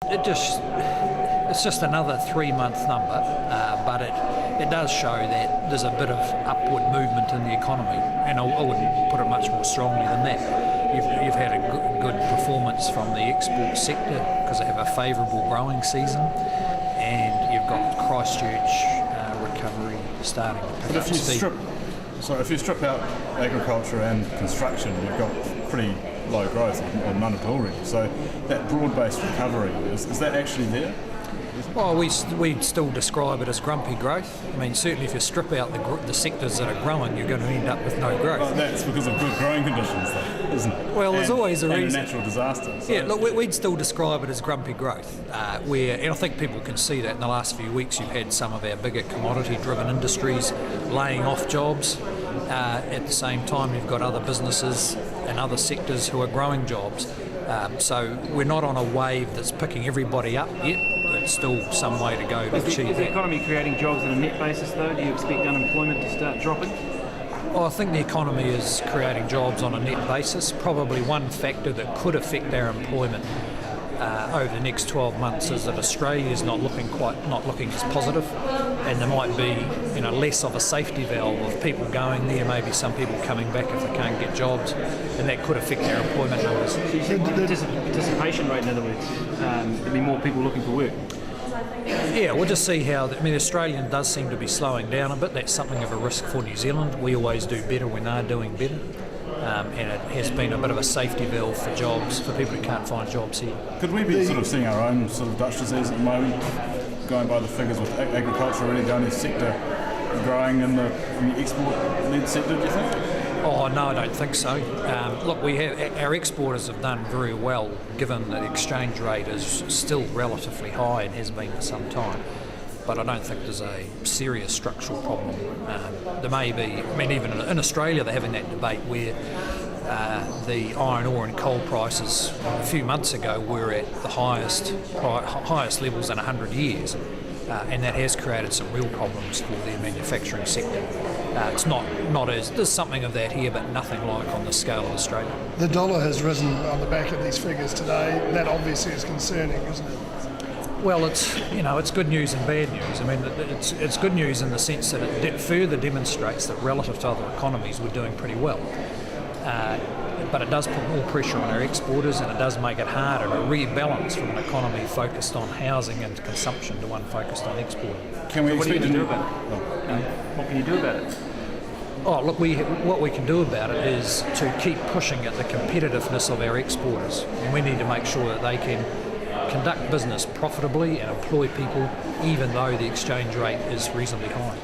It's just another 3-month number, but it does show that there's a bit of upward movement in the economy, and I wouldn't put it much more strongly than that. You've had a good performance from the export sector because they have a favourable growing season, and you've got Christchurch recovery starting to pick up speed. If you strip out agriculture and construction, you've got pretty low growth, or none at all really. So that broad-based recovery, is that actually there? Well, we'd still describe it as grumpy growth. I mean, certainly if you strip out the sectors that are growing, you're going to end up with no growth. Well, that's because of good growing conditions, though, isn't it? Well, there's always a reason. And a natural disaster. So. Yeah, look, we'd still describe it as grumpy growth. And I think people can see that in the last few weeks. You've had some of our bigger commodity-driven industries laying off jobs. At the same time, you've got other businesses and other sectors who are growing jobs. So we're not on a wave that's picking everybody up yet. It's still some way to go to achieve that. Is the economy creating jobs on a net basis, though? Do you expect unemployment to start dropping? Well, I think the economy is creating jobs on a net basis. Probably one factor that could affect our employment over the next 12 months is that Australia is not looking as positive, and there might be less of a safety valve of people going there, maybe some people coming back if they can't get jobs, and that could affect our employment numbers. So you think participation rate, in other words, there'll be more people looking for work? Yeah, we'll just see how. The Australian does seem to be slowing down a bit. That's something of a risk for New Zealand. We always do better when they're doing better. And it has been a bit of a safety valve for jobs, for people who can't find jobs here. Could we be sort of seeing our own sort of Dutch disease at the moment, going by the figures with agriculture really the only sector growing in the export-led sector, do you think? Oh, no, I don't think so. Look, our exporters have done very well, given that the exchange rate is still relatively high and has been for some time. But I don't think there's a serious structural problem. There may be, even in Australia they're having that debate where the iron ore and coal prices a few months ago were at the highest levels in 100 years. And that has created some real problems for their manufacturing sector. It's not as, there's something of that here, but nothing like on the scale of Australia. The dollar has risen on the back of these figures today. That obviously is concerning, isn't it? Well, it's good news and bad news. I mean, it's good news in the sense that it further demonstrates that relative to other economies, we're doing pretty well. But it does put more pressure on our exporters, and it does make it harder to rebalance from an economy focused on housing and consumption to one focused on export. Can we What are you expect going to do about it? What can you do about it? Oh, look, what we can do about it is to keep pushing at the competitiveness of our exporters. And we need to make sure that they can conduct business profitably and employ people, even though the exchange rate is reasonably high.